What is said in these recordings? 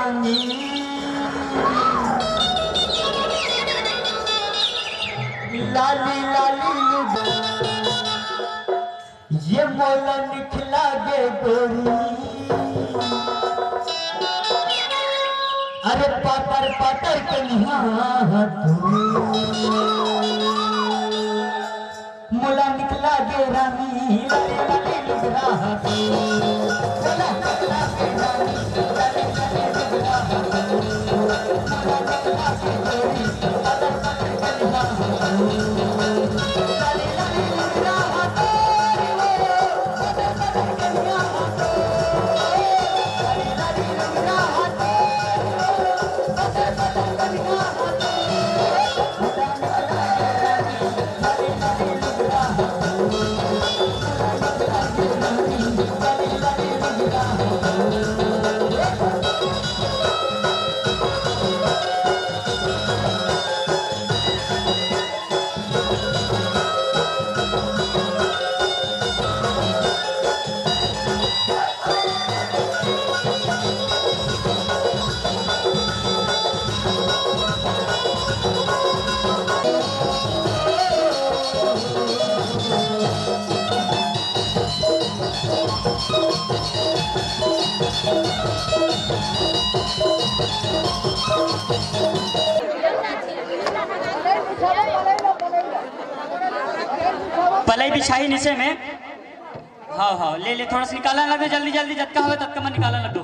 रानी लाली लाली ये मोला निकला गे गोरी अरे पातर पातर कन्हा मोला निकला गे रानी लाली लाली लुगरा मोला निकला गे रानी लाली लाली लुगरा मोला निकला गे गोरी पातर पातर कन्हा लाली लाली लुगरा पातर पातर कन्हा लाली लाली लुगरा पातर पातर कन्हा पलाई बिछाई नीचे में हाँ हाँ ले ले थोड़ा सा निकाला लग दो जल्दी जल्दी जतका हो तत्का में निकाला लग दो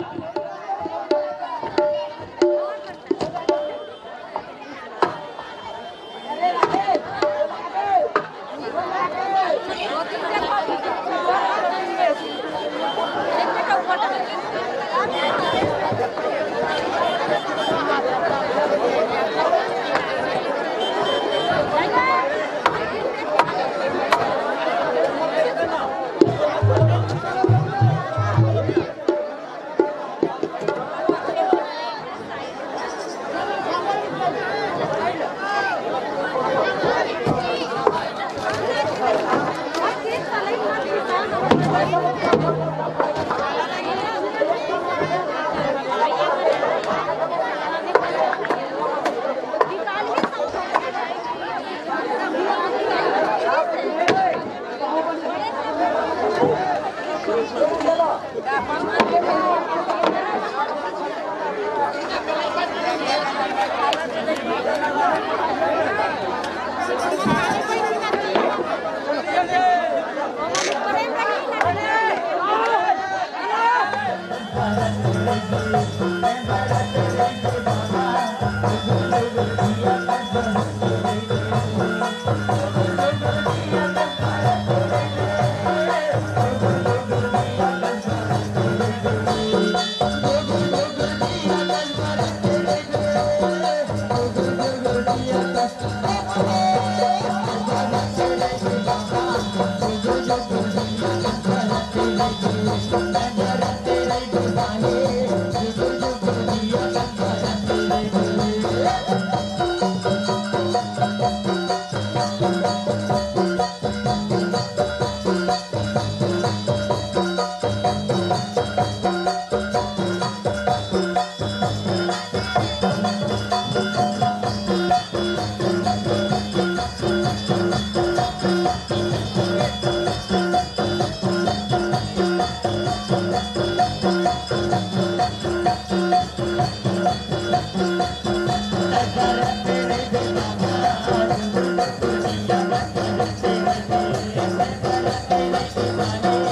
Bye.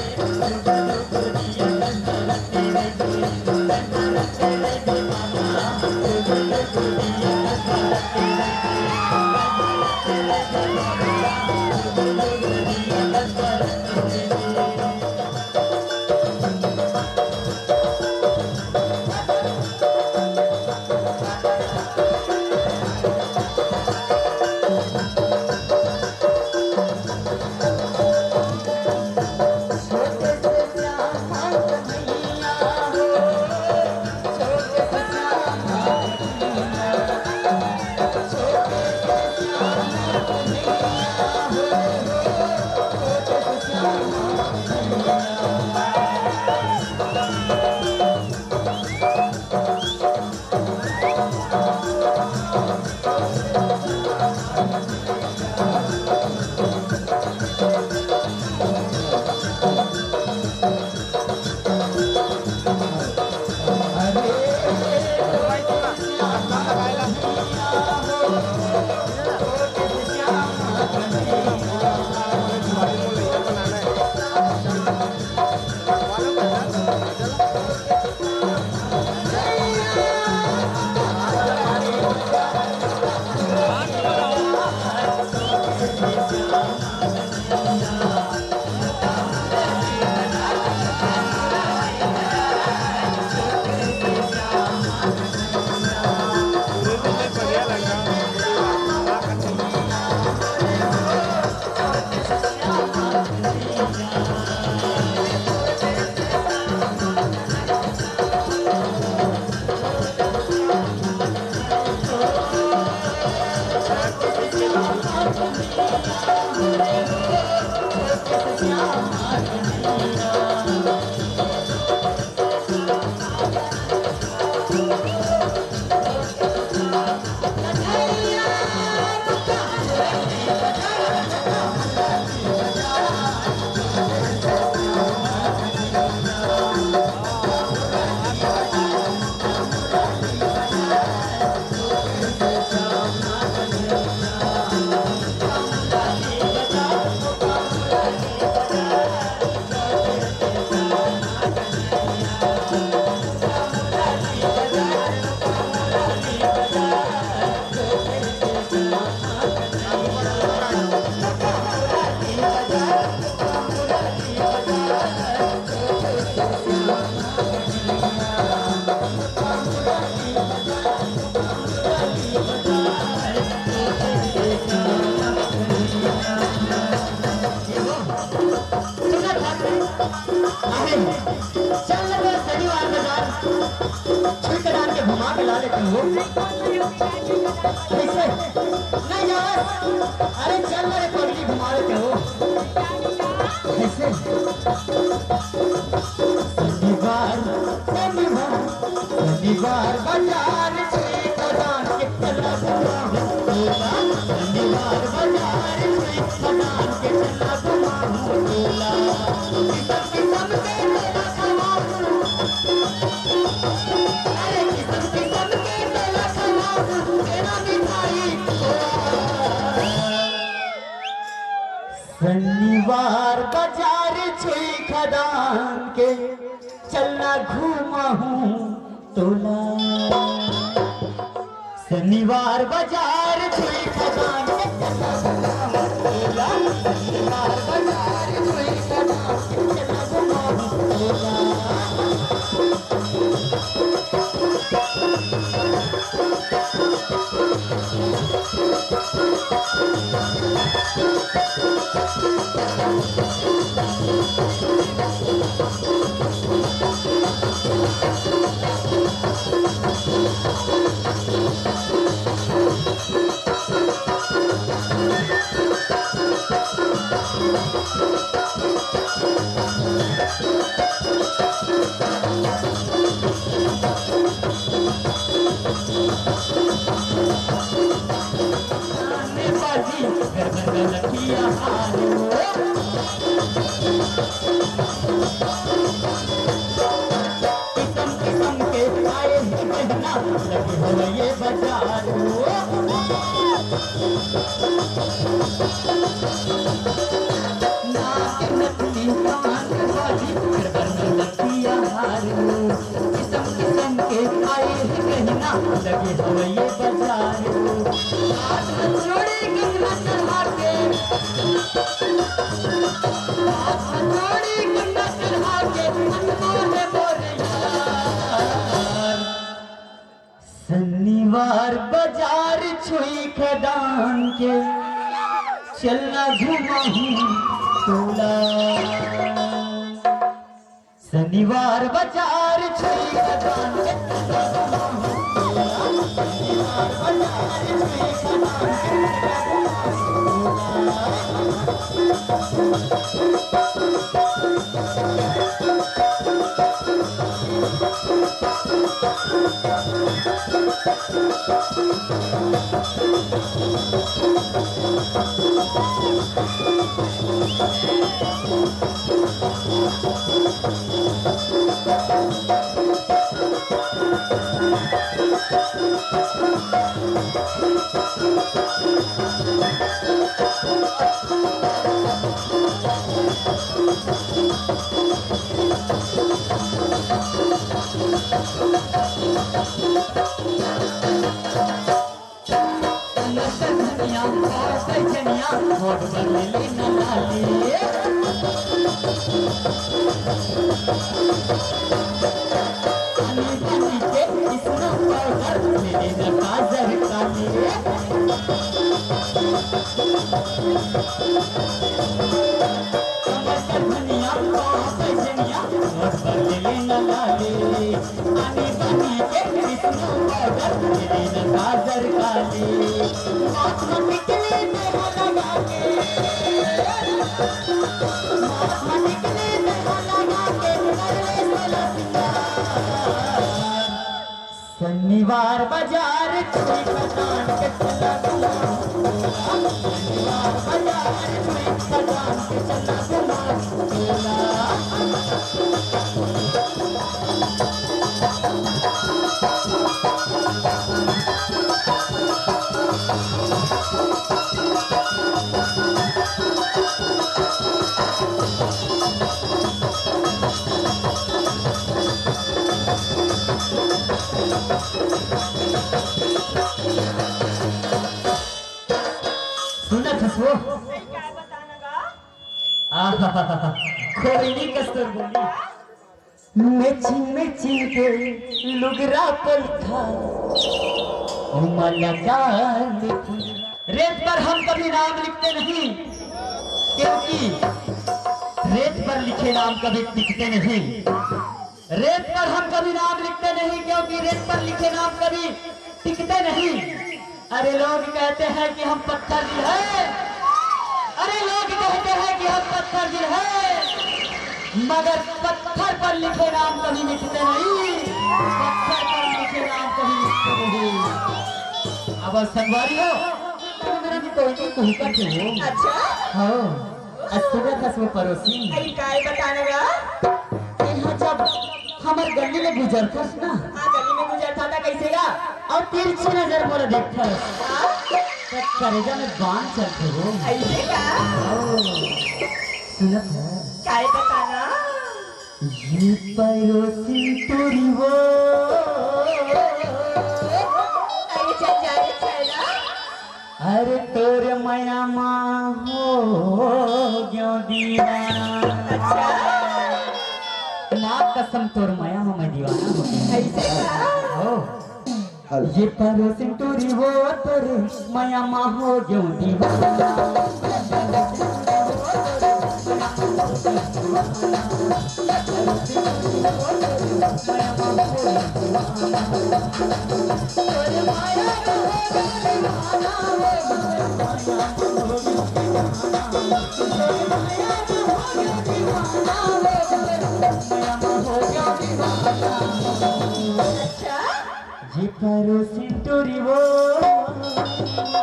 शनिवार बाजार से खदान के चला शनिवार बाजार से खदान के चला बोला किसम किसम के मेला खवाऊं अरे किसम किसम के मेला खवाऊं तेरा मिठाई शनिवार बाजार से खदान के चलना घूमा हूँ तोला शनिवार बाजार छुई खदान के चला तोला शनिवार बाजार छुई खदान के चला तोला लखिया किसम किसम के आए कहना लगे हो ये बाजार नाक नकली कान वाली लखिया किसम किसम के आए कहना लगे हो ये बाजार जोड़ी गंगा चढ़ा के जोड़ी गंगा चढ़ा के मनमोहे बोले यार शनिवार बाजार छुई खदान के चलना घुमा हूँ तोला शनिवार बाजार छुई खदान के चलना घुमा हूँ तोला शनिवार बाजार छुई खदान होठ पर ले ना लाली पानी पानी के इसना पाउडर मेरे न काजर काली कमर पर धनिया पे जनिया होठ पर ले ना लाली पानी पानी के इसना पाउडर मेरे न काजर काली आँख में निकले मेरा लगा के शनिवार बाजार चोरी खजान के चला शनिवार बाजार चोरी खजान के चला सुना खसो काय बताना गा? कोई नहीं कस्तूर बोली मेची के लुगरा पर था रेत पर हम कभी नाम लिखते नहीं क्योंकि रेत पर लिखे नाम कभी टिकते नहीं। रेत पर हम कभी नाम लिखते नहीं क्योंकि रेत पर लिखे नाम कभी टिकते नहीं। अरे लोग कहते हैं कि हम पत्थर दिल है, अरे लोग कहते हैं कि हम पत्थर दिल है, मगर पत्थर पर लिखे नाम कभी लिखते नहीं, पत्थर पर लिखे नाम कभी लिखते नहीं। अब संगवारी हो तो मेरा भी कोई नहीं कहूँगा क्यों? अच्छा हाँ सुबह था सुबह पड़ोसी आई काय बताना गा? यहाँ जब हमारे गली में गुजरता ना हाँ गली में गुजरता था कैसे गा? और तिरछी नजर बोले देखता हाँ? तब करेजा में बांध चलते हो। ऐसे का? सुनत है काय बताना? ये पड़ोसी तोरी वो अरे चल जा रे चला। अरे तोरे माया माँ हो क्यों दीवाना। अच्छा माँ कसम तोर माया हो मैं दीवाना हो गया। ऐसे का? हो ये पड़ोसी तोरी हो तोरे माया माँ हो क्यों दीवाना। अच्छा ये पड़ोसी तोरी वो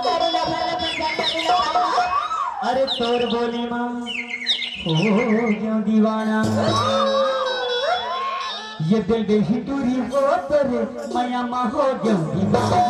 अरे लफड़ा लफड़ा लफड़ा। अरे तोर बोली माँ हो क्यों दीवाना। ये दिल बेही टूरी वो तोरे माया माँ हो क्यों दीवाना।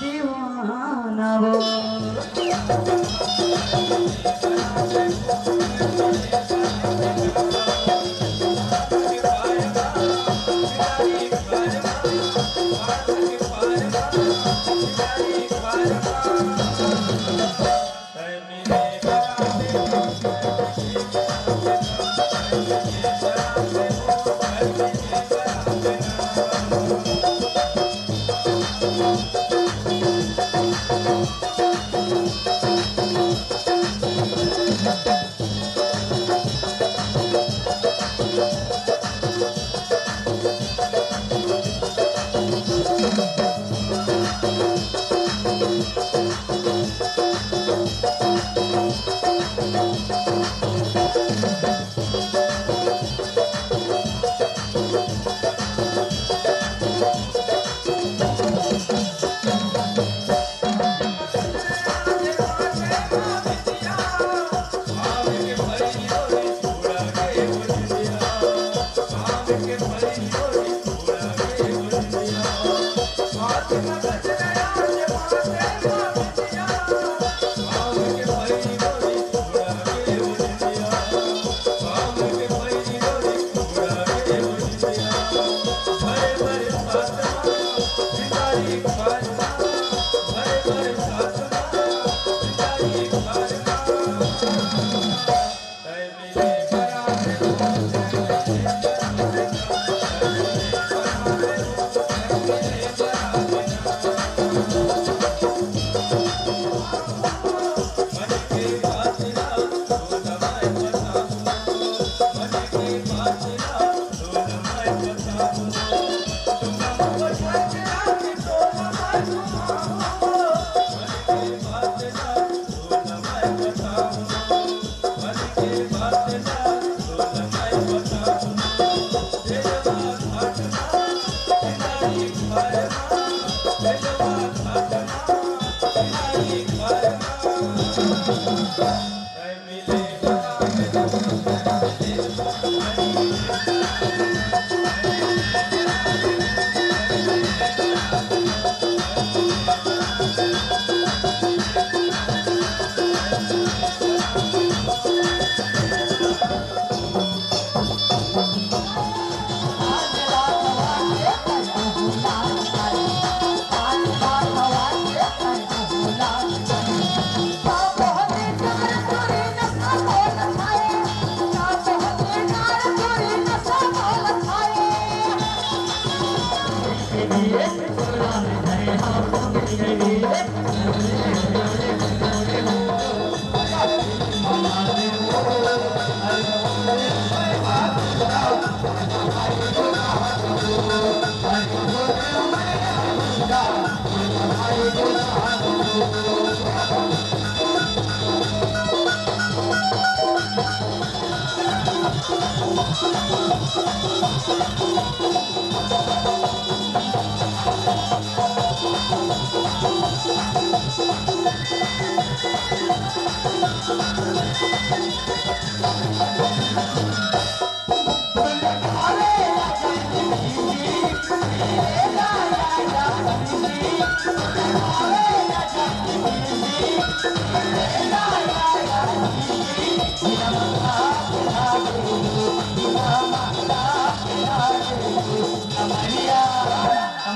दीवाना वो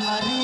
Maria